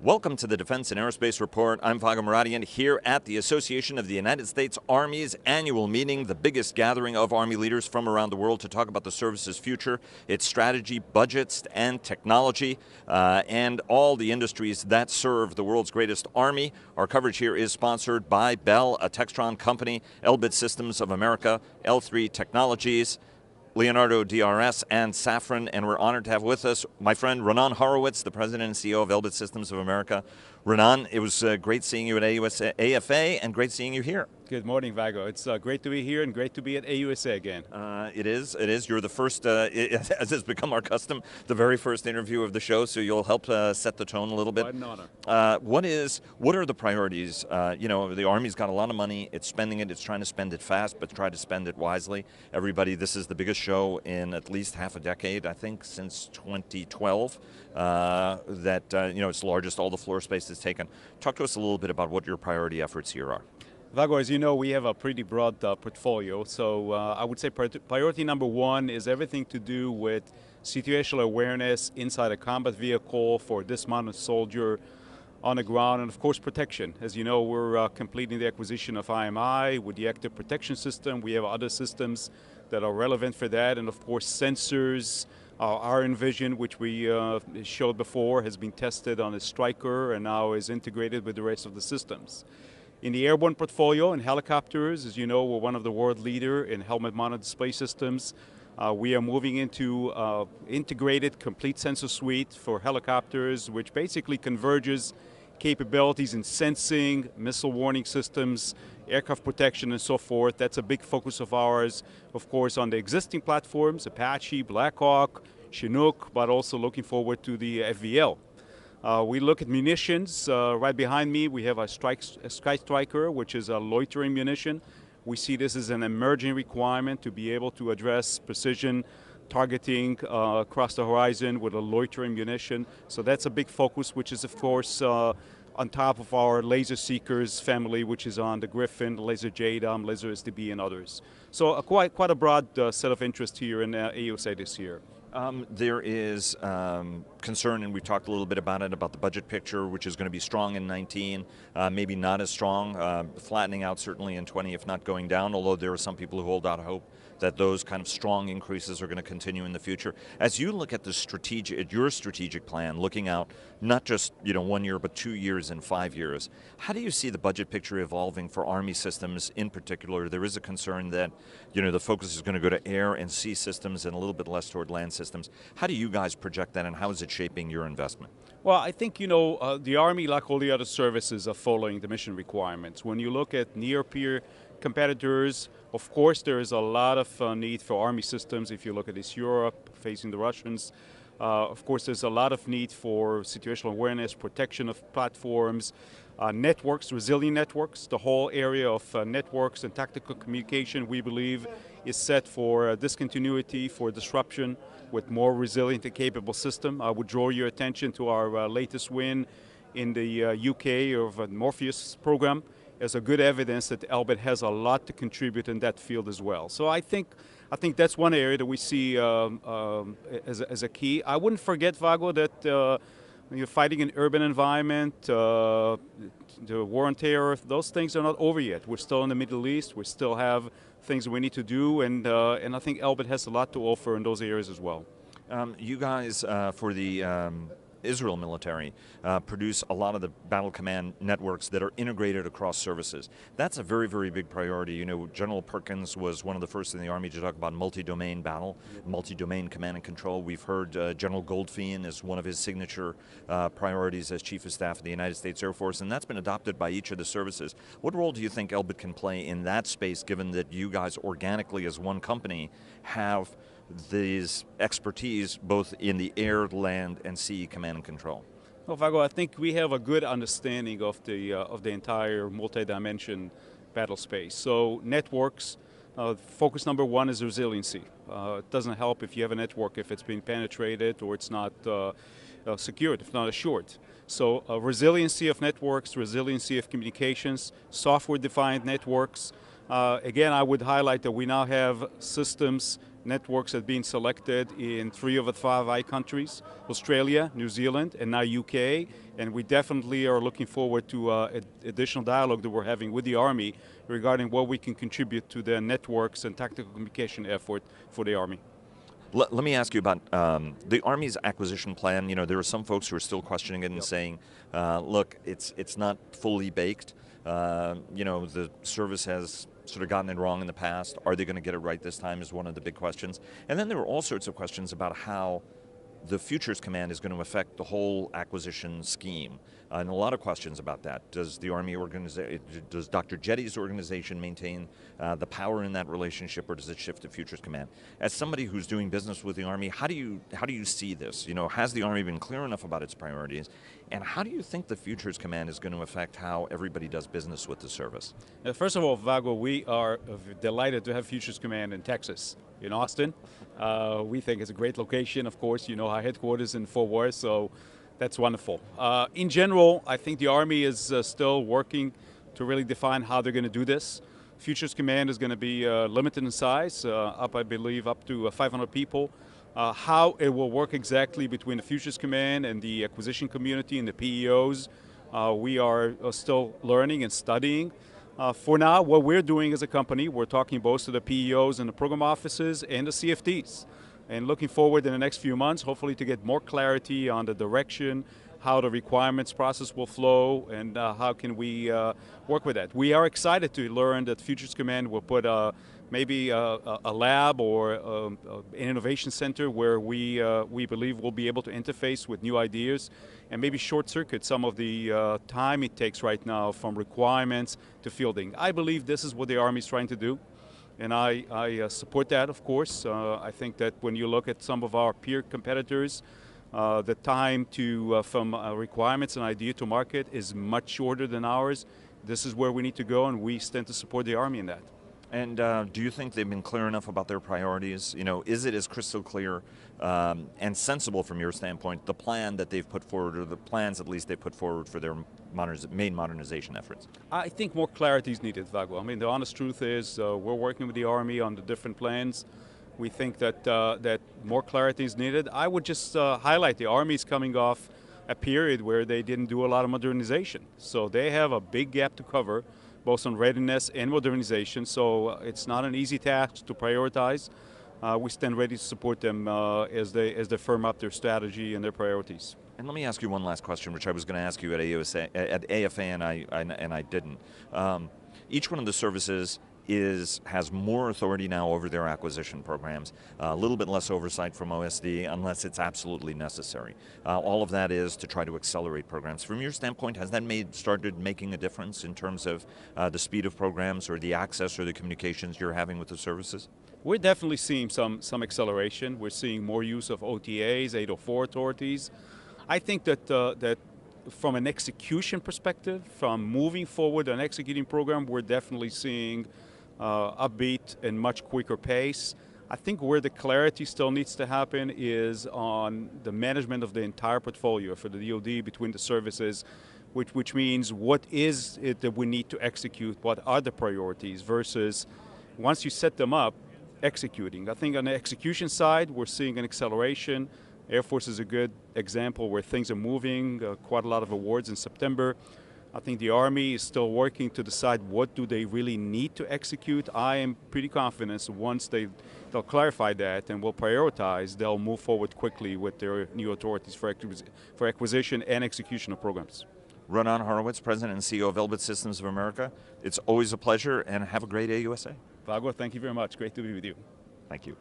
Welcome to the Defense and Aerospace Report. I'm Vago Muradian here at the Association of the United States Army's annual meeting, the biggest gathering of Army leaders from around the world to talk about the service's future, its strategy, budgets, and technology, and all the industries that serve the world's greatest Army. Our coverage here is sponsored by Bell, a Textron Company, Elbit Systems of America, L3 Technologies, Leonardo DRS, and Safran, and we're honored to have with us my friend Raanan Horowitz, the President and CEO of Elbit Systems of America. Raanan, it was great seeing you at AFA and great seeing you here. Good morning, Vago. It's great to be here and great to be at AUSA again. It is. You're the first, as has become our custom, the very first interview of the show, so you'll help set the tone a little bit. Quite an honor. What are the priorities? The Army's got a lot of money, it's spending it, it's trying to spend it fast, but try to spend it wisely. Everybody, this is the biggest show in at least half a decade, I think, since 2012, it's the largest, all the floor space is taken. Talk to us a little bit about what your priority efforts here are. Vago, as you know, we have a pretty broad portfolio, so I would say priority number one is everything to do with situational awareness inside a combat vehicle for dismounted soldier on the ground, and of course protection. As you know, we're completing the acquisition of IMI with the active protection system. We have other systems that are relevant for that, and of course sensors. Our Envision, which we showed before, has been tested on a Striker and now is integrated with the rest of the systems. In the airborne portfolio, in helicopters, as you know, we're one of the world leader in helmet-mounted display systems. We are moving into integrated complete sensor suite for helicopters, which basically converges capabilities in sensing, missile warning systems, aircraft protection, and so forth. That's a big focus of ours, of course, on the existing platforms, Apache, Black Hawk, Chinook, but also looking forward to the FVL. We look at munitions. Right behind me, we have a Sky Striker, which is a loitering munition. We see this as an emerging requirement to be able to address precision targeting across the horizon with a loitering munition. So that's a big focus, which is, of course, on top of our laser seekers family, which is on the Griffin, laser JDAM, laser SDB, and others. So quite a broad set of interest here in AUSA this year. There is concern, and we talked a little bit about it, about the budget picture, which is going to be strong in 19, maybe not as strong, flattening out certainly in 20, if not going down, although there are some people who hold out hope that those kind of strong increases are going to continue in the future. As you look at your strategic plan, looking out not just 1 year, but 2 years and 5 years, how do you see the budget picture evolving for Army systems in particular? There is a concern that the focus is going to go to air and sea systems and a little bit less toward land systems. How do you guys project that, and how is it shaping your investment? Well, I think, the Army, like all the other services, are following the mission requirements. When you look at near-peer competitors, of course, there is a lot of need for Army systems. If you look at East Europe, facing the Russians, of course, there's a lot of need for situational awareness, protection of platforms, networks, resilient networks. The whole area of networks and tactical communication, we believe, is set for discontinuity, for disruption, with more resilient and capable system. I would draw your attention to our latest win in the UK of a Morpheus program as a good evidence that Elbit has a lot to contribute in that field as well. So I think that's one area that we see as a key. I wouldn't forget, Vago, that when you're fighting in urban environment, the war on terror, those things are not over yet. We're still in the Middle East. We still have things we need to do, and I think Elbit has a lot to offer in those areas as well. You guys, for the Israel military, produce a lot of the battle command networks that are integrated across services. That's a very, very big priority. General Perkins was one of the first in the Army to talk about multi-domain battle, multi-domain command and control. We've heard General Goldfein as one of his signature priorities as Chief of Staff of the United States Air Force, and that's been adopted by each of the services. What role do you think Elbit can play in that space, given that you guys organically as one company have these expertise both in the air, land, and sea command and control? Well, Vago, I think we have a good understanding of the entire multi-dimension battle space. So networks, focus number one is resiliency. It doesn't help if you have a network if it's being penetrated or it's not secured, if not assured. So resiliency of networks, resiliency of communications, software-defined networks. Again, I would highlight that we now have systems Networks have been selected in 3 of the 5 I countries, Australia, New Zealand, and now UK. And we definitely are looking forward to additional dialogue that we're having with the Army regarding what we can contribute to the networks and tactical communication effort for the Army. Let me ask you about the Army's acquisition plan. You know, there are some folks who are still questioning it and saying, look, it's not fully baked. You know, the service has sort of gotten it wrong in the past. Are they going to get it right this time is one of the big questions. And then there are all sorts of questions about how the Futures Command is going to affect the whole acquisition scheme. And a lot of questions about that. Does the Army organization, does Dr. Jetty's organization maintain the power in that relationship, or does it shift to Futures Command? As somebody who's doing business with the Army, how do you see this? You know, has the Army been clear enough about its priorities? And how do you think the Futures Command is going to affect how everybody does business with the service? First of all, Vago, we are delighted to have Futures Command in Texas, in Austin. We think it's a great location, of course. You know, our headquarters in Fort Worth, so that's wonderful. In general, I think the Army is still working to really define how they're going to do this. Futures Command is going to be limited in size, I believe, up to 500 people. How it will work exactly between the Futures Command and the acquisition community and the PEOs, we are still learning and studying. For now, what we're doing as a company, we're talking both to the PEOs and the program offices and the CFDs. And looking forward in the next few months, hopefully to get more clarity on the direction, how the requirements process will flow, and how can we work with that. We are excited to learn that Futures Command will put maybe a lab or an innovation center where we believe we'll be able to interface with new ideas and maybe short circuit some of the time it takes right now from requirements to fielding. I believe this is what the Army is trying to do. And I support that, of course. I think that when you look at some of our peer competitors, the time from requirements and idea to market is much shorter than ours. This is where we need to go, and we stand to support the Army in that. And do you think they've been clear enough about their priorities? You know, is it as crystal clear and sensible from your standpoint, the plan that they've put forward, or the plans at least they put forward for their main modernization efforts? I think more clarity is needed, Vago. I mean, the honest truth is we're working with the Army on the different plans. We think that, that more clarity is needed. I would just highlight the Army is coming off a period where they didn't do a lot of modernization. So they have a big gap to cover, both on readiness and modernization. So it's not an easy task to prioritize. We stand ready to support them as they firm up their strategy and their priorities. And let me ask you one last question, which I was going to ask you at AFA, and I didn't. Each one of the services has more authority now over their acquisition programs, a little bit less oversight from OSD unless it's absolutely necessary. All of that is to try to accelerate programs. From your standpoint, has that started making a difference in terms of the speed of programs or the access or the communications you're having with the services? We're definitely seeing some acceleration. We're seeing more use of OTAs, 804 authorities. I think that from an execution perspective, from moving forward and executing program, we're definitely seeing upbeat and much quicker pace. I think where the clarity still needs to happen is on the management of the entire portfolio for the DoD between the services, which means what is it that we need to execute, what are the priorities versus once you set them up, executing. I think on the execution side, we're seeing an acceleration. Air Force is a good example where things are moving, quite a lot of awards in September. I think the Army is still working to decide what do they really need to execute. I am pretty confident once they'll clarify that and will prioritize, they'll move forward quickly with their new authorities for acquisition and execution of programs. Raanan Horowitz, President and CEO of Elbit Systems of America. It's always a pleasure, and have a great AUSA. Vago, thank you very much. Great to be with you. Thank you.